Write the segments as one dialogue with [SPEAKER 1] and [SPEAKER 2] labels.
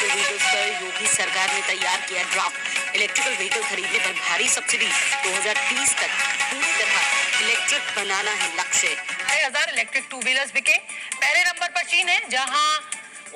[SPEAKER 1] Electrical vehicles पर योगी सरकार ने तैयार किया ड्राफ्ट। इलेक्ट्रिकल व्हीकल खरीदने पर भारी सब्सिडी। 2030 तक पूरी तरह इलेक्ट्रिक बनाना है लक्ष्य।
[SPEAKER 2] 6,000 इलेक्ट्रिक टू व्हीलर्स बिके। पहले नंबर पर चीन है, जहां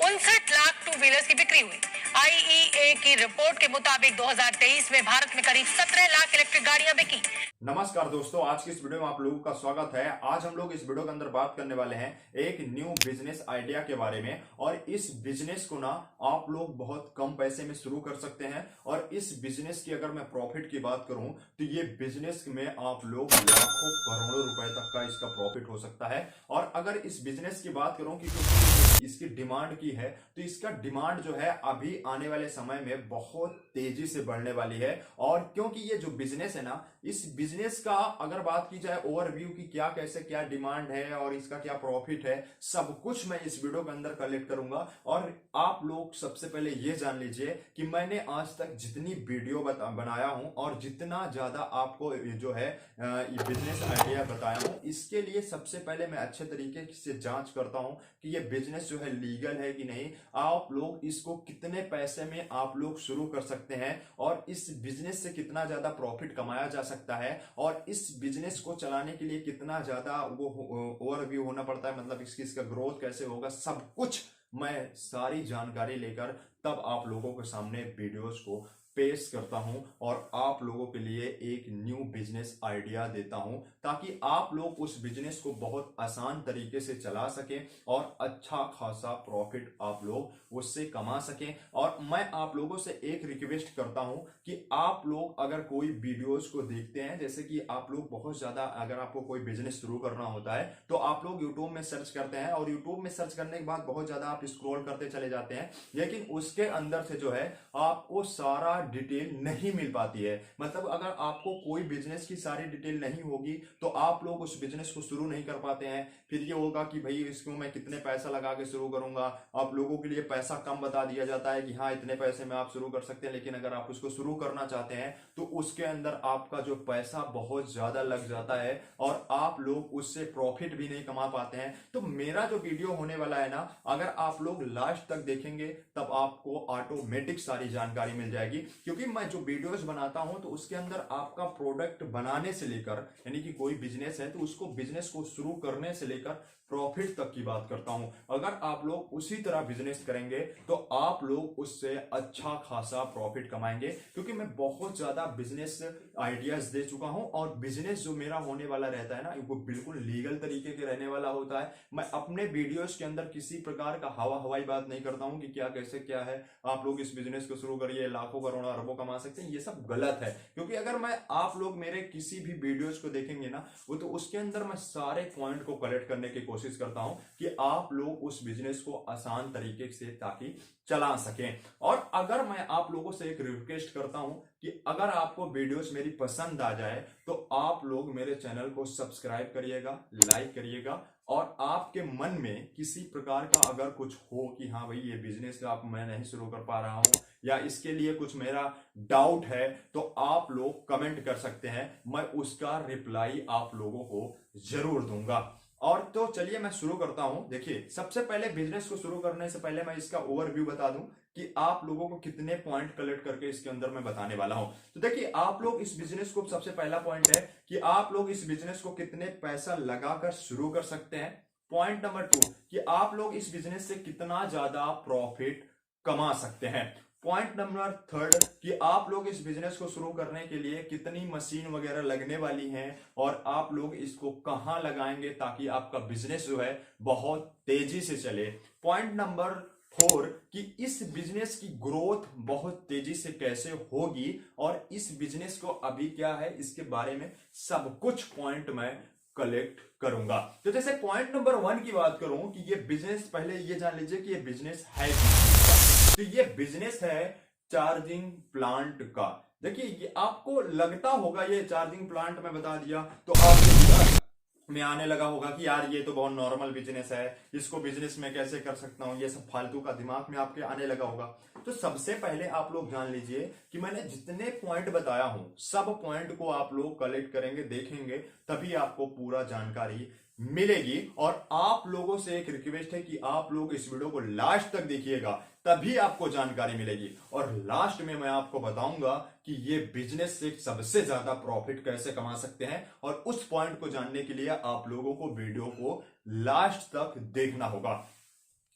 [SPEAKER 2] 59 लाख टू व्हीलर्स की बिक्री हुई। आईईए की रिपोर्ट के मुताबिक 2023 में भारत में करीब 17 लाख इलेक्ट्रिक गाड़ियां बिकी।
[SPEAKER 3] नमस्कार दोस्तों, आज की इस वीडियो में आप लोगों का स्वागत है। आज हम लोग इस वीडियो के अंदर बात करने वाले हैं एक न्यू बिजनेस आइडिया के बारे में। और इस बिजनेस को ना आप लोग बहुत कम पैसे में शुरू कर सकते हैं। और इस बिजनेस की अगर मैं प्रॉफिट की बात करूं तो ये बिजनेस में आप लोग लाखों करोड़ों रुपए तक का इसका प्रॉफिट हो सकता है। और अगर इस बिजनेस की बात करूं कि इसकी डिमांड की है तो इसका डिमांड जो है अभी आने वाले समय में बहुत तेजी से बढ़ने वाली है। और क्योंकि ये जो बिजनेस है ना, इस बिजनेस का अगर बात की जाए ओवरव्यू की क्या कैसे क्या डिमांड है और इसका क्या प्रॉफिट है, सब कुछ मैं इस वीडियो के अंदर कलेक्ट करूंगा। और आप लोग सबसे पहले ये जान लीजिए कि मैंने आज तक जितनी वीडियो बनाया हूं और जितना ज्यादा आपको जो है ये बिजनेस आइडिया बताया हूं, इसके लिए सबसे पहले मैं अच्छे तरीके से जांच करता हूं कि ये बिजनेस जो है लीगल है कि नहीं। आप लोग इसको कितने पैसे में आप लोग शुरू कर सकते हैं और इस बिजनेस से कितना ज्यादा प्रॉफिट कमाया जा सकता है और इस बिजनेस को चलाने के लिए कितना ज्यादा वो ओवरव्यू होना पड़ता है, मतलब इसका ग्रोथ कैसे होगा, सब कुछ मैं सारी जानकारी लेकर तब आप लोगों के सामने वीडियोस को पेश करता हूं और आप लोगों के लिए एक न्यू बिजनेस आइडिया देता हूं ताकि आप लोग उस बिजनेस को बहुत आसान तरीके से चला सकें और अच्छा खासा प्रॉफिट आप लोग उससे कमा सकें। और मैं आप लोगों से एक रिक्वेस्ट करता हूं कि आप लोग अगर कोई वीडियोस को देखते हैं, जैसे कि आप लोग बहुत ज्यादा अगर आपको कोई बिजनेस शुरू करना होता है तो आप लोग यूट्यूब में सर्च करते हैं और यूट्यूब में सर्च करने के बाद बहुत ज्यादा आप स्क्रॉल करते चले जाते हैं, लेकिन उसके अंदर से जो है आपको सारा डिटेल नहीं मिल पाती है। मतलब अगर आपको कोई बिजनेस की सारी डिटेल नहीं होगी तो आप लोग उस बिजनेस को शुरू नहीं कर पाते हैं। फिर ये होगा कि भाई इसको मैं कितने पैसा लगा के शुरू करूंगा, आप लोगों के लिए पैसा कम बता दिया जाता है कि हाँ इतने पैसे में आप शुरू कर सकते हैं, लेकिन अगर आप उसको शुरू करना चाहते हैं तो उसके अंदर आपका जो पैसा बहुत ज्यादा लग जाता है और आप लोग उससे प्रॉफिट भी नहीं कमा पाते हैं। तो मेरा जो वीडियो होने वाला है ना, अगर आप लोग लास्ट तक देखेंगे तब आपको ऑटोमेटिक सारी जानकारी मिल जाएगी, क्योंकि मैं जो वीडियोस बनाता हूं तो उसके अंदर आपका प्रोडक्ट बनाने से लेकर, यानी कि कोई बिजनेस है तो उसको बिजनेस को शुरू करने से लेकर प्रॉफिट तक की बात करता हूं। अगर आप लोग उसी तरह बिजनेस करेंगे तो आप लोग उससे अच्छा खासा प्रॉफिट कमाएंगे, क्योंकि मैं बहुत ज्यादा बिजनेस आइडियाज दे चुका हूं और बिजनेस जो मेरा होने वाला रहता है ना, वो बिल्कुल लीगल तरीके के रहने वाला होता है। मैं अपने वीडियोस के अंदर किसी प्रकार का हवाई बात नहीं करता हूं कि क्या कैसे क्या है, आप लोग इस बिजनेस को शुरू करिए लाखों करोड़ों अरबों कमा सकते हैं, ये सब गलत है। क्योंकि अगर मैं आप लोग मेरे किसी भी वीडियोस को देखेंगे ना, वो तो उसके अंदर मैं सारे पॉइंट को कलेक्ट करने की कोशिश करता हूं कि आप लोग उस बिजनेस को आसान तरीके से ताकि चला सकें। और अगर मैं आप लोगों से एक रिक्वेस्ट करता हूं कि अगर आपको वीडियोस मेरी पसंद आ जाए तो आप लोग मेरे चैनल को सब्सक्राइब करिएगा, लाइक करिएगा। और आपके मन में किसी प्रकार का अगर कुछ हो कि हाँ भाई ये बिजनेस आप मैं नहीं शुरू कर पा रहा हूं या इसके लिए कुछ मेरा डाउट है, तो आप लोग कमेंट कर सकते हैं, मैं उसका रिप्लाई आप लोगों को जरूर दूंगा। और तो चलिए मैं शुरू करता हूं। देखिए, सबसे पहले बिजनेस को शुरू करने से पहले मैं इसका ओवरव्यू बता दूं कि आप लोगों को कितने पॉइंट कलेक्ट करके इसके अंदर मैं बताने वाला हूं। तो देखिए, आप लोग इस बिजनेस को, सबसे पहला पॉइंट है कि आप लोग इस बिजनेस को कितने पैसा लगाकर शुरू कर सकते हैं। पॉइंट नंबर 2 कि आप लोग इस बिजनेस से कितना ज्यादा प्रॉफिट कमा सकते हैं। पॉइंट नंबर 3 कि आप लोग इस बिजनेस को शुरू करने के लिए कितनी मशीन वगैरह लगने वाली हैं और आप लोग इसको कहां लगाएंगे ताकि आपका बिजनेस जो है बहुत तेजी से चले। पॉइंट नंबर 4 कि इस बिजनेस की ग्रोथ बहुत तेजी से कैसे होगी और इस बिजनेस को अभी क्या है इसके बारे में सब कुछ पॉइंट मैं कलेक्ट करूंगा। तो जैसे पॉइंट नंबर 1 की बात करूं कि ये बिजनेस, पहले ये जान लीजिए कि ये बिजनेस है, तो ये बिजनेस है चार्जिंग प्लांट का। देखिए, ये आपको लगता होगा ये चार्जिंग प्लांट में बता दिया तो आपको में आने लगा होगा कि यार ये तो बहुत नॉर्मल बिजनेस है, इसको बिजनेस में कैसे कर सकता हूं, ये सब फालतू का दिमाग में आपके आने लगा होगा। तो सबसे पहले आप लोग जान लीजिए कि मैंने जितने पॉइंट बताया हूं सब पॉइंट को आप लोग कलेक्ट करेंगे, देखेंगे, तभी आपको पूरा जानकारी मिलेगी। और आप लोगों से एक रिक्वेस्ट है कि आप लोग इस वीडियो को लास्ट तक देखिएगा, तभी आपको जानकारी मिलेगी। और लास्ट में मैं आपको बताऊंगा कि ये बिजनेस से सबसे ज्यादा प्रॉफिट कैसे कमा सकते हैं, और उस पॉइंट को जानने के लिए आप लोगों को वीडियो को लास्ट तक देखना होगा।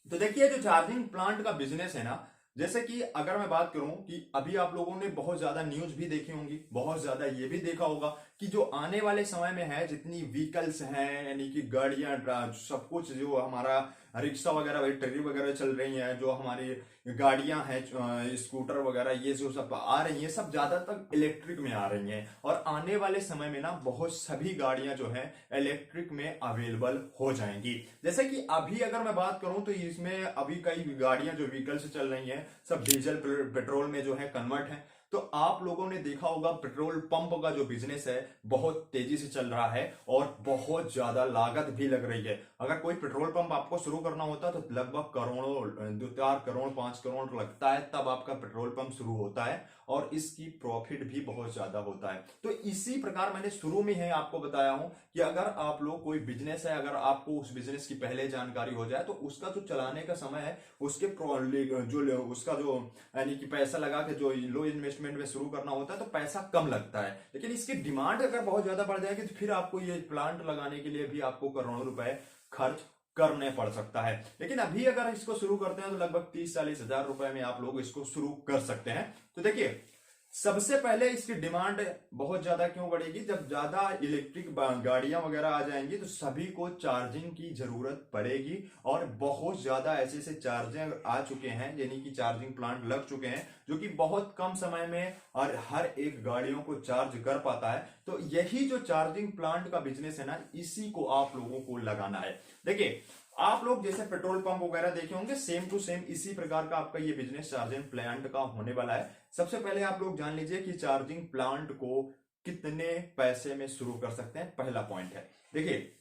[SPEAKER 3] तो देखिए, जो चार्जिंग प्लांट का बिजनेस है ना, जैसे कि अगर मैं बात करूं कि अभी आप लोगों ने बहुत ज्यादा न्यूज भी देखी होंगी, बहुत ज्यादा ये भी देखा होगा कि जो आने वाले समय में है, जितनी व्हीकल्स हैं, यानी कि गाड़ियां, सब कुछ जो हमारा रिक्शा वगैरह, बैटरी वगैरह चल रही है, जो हमारी गाड़ियां हैं, स्कूटर वगैरह, ये जो सब आ रही हैं, सब ज्यादातर इलेक्ट्रिक में आ रही हैं। और आने वाले समय में ना बहुत सभी गाड़ियां जो है इलेक्ट्रिक में अवेलेबल हो जाएंगी। जैसे कि अभी अगर मैं बात करूं तो इसमें अभी कई गाड़ियां जो व्हीकल्स चल रही हैं सब डीजल पेट्रोल में जो है कन्वर्ट है। तो आप लोगों ने देखा होगा पेट्रोल पंप का जो बिजनेस है बहुत तेजी से चल रहा है और बहुत ज्यादा लागत भी लग रही है। अगर कोई पेट्रोल पंप आपको शुरू करना होता है तो लगभग करोड़ों, 2-4 करोड़ 5 करोड़ लगता है, तब आपका पेट्रोल पंप शुरू होता है और इसकी प्रॉफिट भी बहुत ज्यादा होता है। तो इसी प्रकार मैंने शुरू में ही आपको बताया हूं कि अगर आप लोग कोई बिजनेस है, अगर आपको उस बिजनेस की पहले जानकारी हो जाए तो उसका जो चलाने का समय है, उसके जो उसका जो यानी कि पैसा लगा के जो लो इन्वेस्टमेंट में शुरू करना होता है तो पैसा कम लगता है। लेकिन इसकी डिमांड अगर बहुत ज्यादा बढ़ जाएगी तो फिर आपको ये प्लांट लगाने के लिए भी आपको करोड़ों रुपए खर्च करने पड़ सकता है। लेकिन अभी अगर इसको शुरू करते हैं तो लगभग 30-40 हजार रुपए में आप लोग इसको शुरू कर सकते हैं। तो देखिए, सबसे पहले इसकी डिमांड बहुत ज्यादा क्यों बढ़ेगी, जब ज्यादा इलेक्ट्रिक गाड़ियां वगैरह आ जाएंगी तो सभी को चार्जिंग की जरूरत पड़ेगी। और बहुत ज्यादा ऐसे ऐसे चार्जर आ चुके हैं, यानी कि चार्जिंग प्लांट लग चुके हैं जो कि बहुत कम समय में और हर एक गाड़ियों को चार्ज कर पाता है। तो यही जो चार्जिंग प्लांट का बिजनेस है ना, इसी को आप लोगों को लगाना है। देखिए, आप लोग जैसे पेट्रोल पंप वगैरह देखे होंगे, सेम टू सेम इसी प्रकार का आपका ये बिजनेस चार्जिंग प्लांट का होने वाला है। सबसे पहले आप लोग जान लीजिए कि चार्जिंग प्लांट को कितने पैसे में शुरू कर सकते हैं, पहला पॉइंट है। देखिए,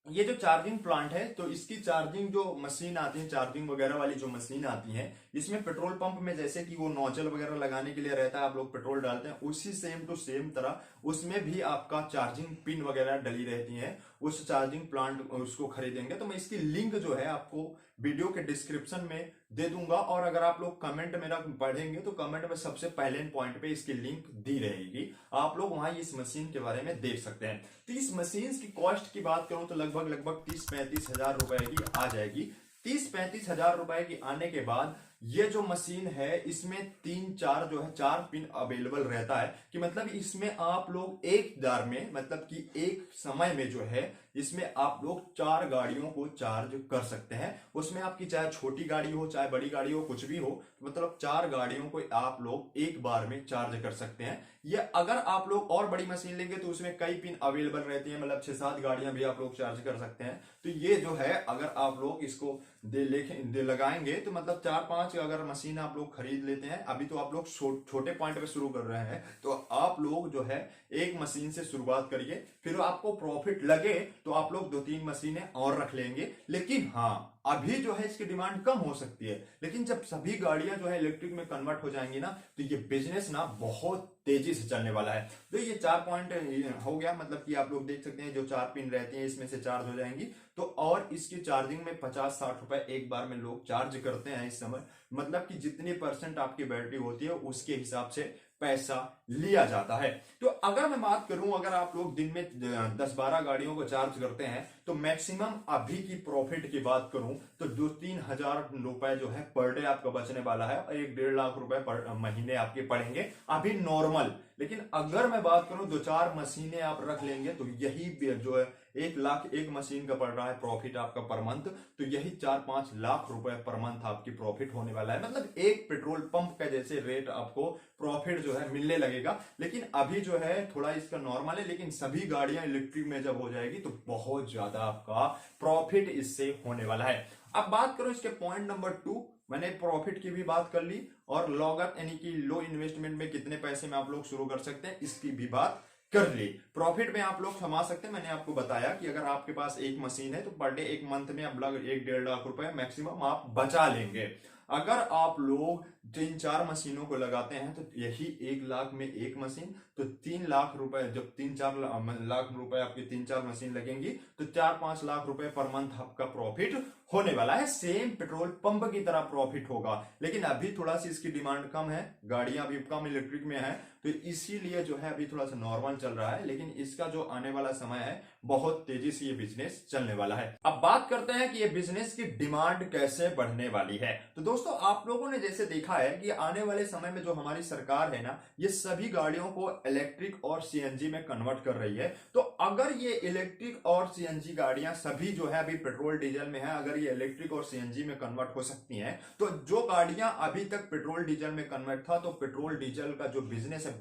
[SPEAKER 3] ये जो चार्जिंग प्लांट है तो इसकी चार्जिंग जो मशीन आती है, चार्जिंग वगैरह वाली जो मशीन आती है, इसमें पेट्रोल पंप में जैसे कि वो नोजल वगैरह लगाने के लिए रहता है, आप लोग पेट्रोल डालते हैं, उसी सेम टू सेम तरह उसमें भी आपका चार्जिंग पिन वगैरह डली रहती है। उस चार्जिंग प्लांट उसको खरीदेंगे तो मैं इसकी लिंक जो है आपको वीडियो के डिस्क्रिप्शन में दे दूंगा, और अगर आप लोग कमेंट मेरा पढ़ेंगे तो कमेंट में सबसे पहले पॉइंट पे इसकी लिंक दी रहेगी, आप लोग वहां इस मशीन के बारे में देख सकते हैं। तो इस मशीन की कॉस्ट की बात करूं तो लगभग 30-35 हजार रुपए की आ जाएगी। 30-35 हजार रुपए की आने के बाद ये जो मशीन है इसमें 3-4 जो है 4 पिन अवेलेबल रहता है, कि मतलब इसमें आप लोग एक बार में, मतलब कि एक समय में जो है इसमें आप लोग 4 गाड़ियों को चार्ज कर सकते हैं। उसमें आपकी चाहे छोटी गाड़ी हो चाहे बड़ी गाड़ी हो, कुछ भी हो, मतलब 4 गाड़ियों को आप लोग एक बार में चार्ज कर सकते हैं। ये अगर आप लोग और बड़ी मशीन लेंगे तो उसमें कई पिन अवेलेबल रहती है, मतलब 6-7 गाड़ियां भी आप लोग चार्ज कर सकते हैं। तो ये जो है अगर आप लोग इसको लगाएंगे तो मतलब 4-5 अगर मशीन आप लोग खरीद लेते हैं, अभी तो आप लोग छोटे पॉइंट पे शुरू कर रहे हैं, तो आप लोग जो है एक मशीन से शुरुआत करिए, फिर आपको प्रॉफिट लगे तो आप लोग 2-3 मशीनें और रख लेंगे। लेकिन हाँ, अभी जो है इसकी डिमांड कम हो सकती है, लेकिन जब सभी गाड़ियां जो है इलेक्ट्रिक में कन्वर्ट हो जाएंगी ना तो ये बिजनेस ना बहुत तेजी से चलने वाला है। तो ये 4 पॉइंट हो गया, मतलब कि आप लोग देख सकते हैं जो 4 पिन रहती हैं इसमें से चार्ज हो जाएंगी। तो और इसकी चार्जिंग में 50-60 रुपए एक बार में लोग चार्ज करते हैं इस समय, मतलब कि जितनी % आपकी बैटरी होती है उसके हिसाब से पैसा लिया जाता है। तो अगर मैं बात करूं, अगर आप लोग दिन में 10-12 गाड़ियों को चार्ज करते हैं तो मैक्सिमम अभी की प्रॉफिट की बात करूं तो 2-3 हजार रुपए जो है पर डे आपका बचने वाला है, 1-1.5 लाख रुपए पर महीने आपके पड़ेंगे अभी नॉर्मल। लेकिन अगर मैं बात करूं 2-4 मशीनें आप रख लेंगे तो यही जो है 1 लाख एक मशीन का पड़ रहा है प्रॉफिट आपका पर मंथ, तो यही 4-5 लाख रुपए पर मंथ आपकी प्रॉफिट होने वाला है। मतलब एक पेट्रोल पंप का जैसे रेट आपको प्रॉफिट जो है मिलने लगेगा। लेकिन अभी जो है थोड़ा इसका नॉर्मल है, लेकिन सभी गाड़ियां इलेक्ट्रिक में जब हो जाएगी तो बहुत ज्यादा आपका प्रॉफिट इससे होने वाला है। अब बात करो इसके पॉइंट नंबर 2, मैंने प्रॉफिट की भी बात कर ली और लागत यानी कि लो इन्वेस्टमेंट में कितने पैसे में आप लोग शुरू कर सकते हैं इसकी भी बात कर ली। प्रॉफिट में आप लोग कमा सकते हैं, मैंने आपको बताया कि अगर आपके पास एक मशीन है तो पर डे एक मंथ में आप लगभग 1-1.5 लाख रुपए मैक्सिमम आप बचा लेंगे। अगर आप लोग 3-4 मशीनों को लगाते हैं तो यही 1 लाख में एक मशीन, तो 3 लाख रुपए, जब 3-4 लाख रुपए आपकी 3-4 मशीन लगेंगी तो 4-5 लाख रुपए पर मंथ आपका प्रॉफिट होने वाला है। सेम पेट्रोल पंप की तरह प्रॉफिट होगा, लेकिन अभी थोड़ा सी इसकी डिमांड कम है, गाड़ियां अभी कम इलेक्ट्रिक में है, तो इसीलिए जो है अभी थोड़ा सा नॉर्मल चल रहा है। लेकिन इसका जो आने वाला समय है बहुत तेजी से ये बिजनेस चलने वाला है। अब बात करते हैं कि ये बिजनेस की डिमांड कैसे बढ़ने वाली है। तो दोस्तों आप लोगों ने जैसे देखा है कि आने वाले समय में जो हमारी सरकार है ना, ये सभी गाड़ियों को इलेक्ट्रिक और सीएनजी में कन्वर्ट कर रही है। तो अगर ये इलेक्ट्रिक और सीएनजी गाड़ियां सभी जो है अभी पेट्रोल डीजल में है, अगर ये इलेक्ट्रिक और सीएनजी में कन्वर्ट हो सकती हैं, तो जो गाड़ियां अभी तक पेट्रोल डीजल में कन्वर्ट था, तो पेट्रोल डीजल का जो बिजनेस है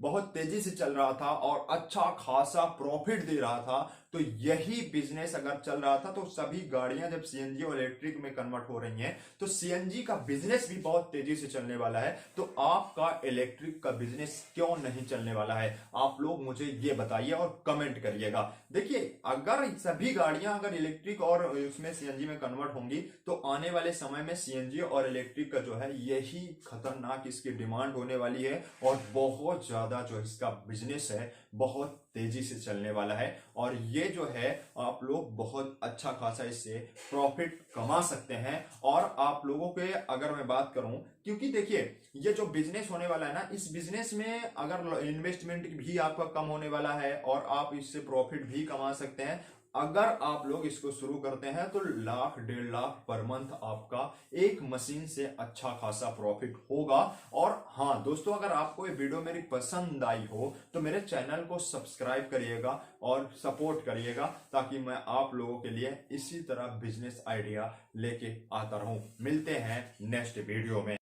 [SPEAKER 3] बहुत तेजी से चल रहा था और अच्छा खासा प्रॉफिट दे रहा था। तो यही बिजनेस अगर चल रहा था, तो सभी गाड़ियां जब सीएनजी और इलेक्ट्रिक में कन्वर्ट हो रही हैं, तो सीएनजी का बिजनेस भी बहुत तेजी से चलने वाला है। तो आपका इलेक्ट्रिक का बिजनेस क्यों नहीं चलने वाला है, आप लोग मुझे ये बताइए और कमेंट करिएगा। देखिए, अगर सभी गाड़ियां अगर इलेक्ट्रिक और उसमें सीएनजी में कन्वर्ट होंगी, तो आने वाले समय में सीएनजी और इलेक्ट्रिक का जो है यही खतरनाक इसकी डिमांड होने वाली है और बहुत ज्यादा जो इसका बिजनेस है बहुत तेजी से चलने वाला है। और ये जो है आप लोग बहुत अच्छा खासा इससे प्रॉफिट कमा सकते हैं। और आप लोगों के अगर मैं बात करूं, क्योंकि देखिए ये जो बिजनेस होने वाला है ना, इस बिजनेस में अगर इन्वेस्टमेंट भी आपका कम होने वाला है और आप इससे प्रॉफिट भी कमा सकते हैं। अगर आप लोग इसको शुरू करते हैं तो 1-1.5 लाख पर मंथ आपका एक मशीन से अच्छा खासा प्रॉफिट होगा। और हाँ दोस्तों, अगर आपको ये वीडियो मेरी पसंद आई हो तो मेरे चैनल को सब्सक्राइब करिएगा और सपोर्ट करिएगा, ताकि मैं आप लोगों के लिए इसी तरह बिजनेस आइडिया लेके आता रहूं। मिलते हैं नेक्स्ट वीडियो में।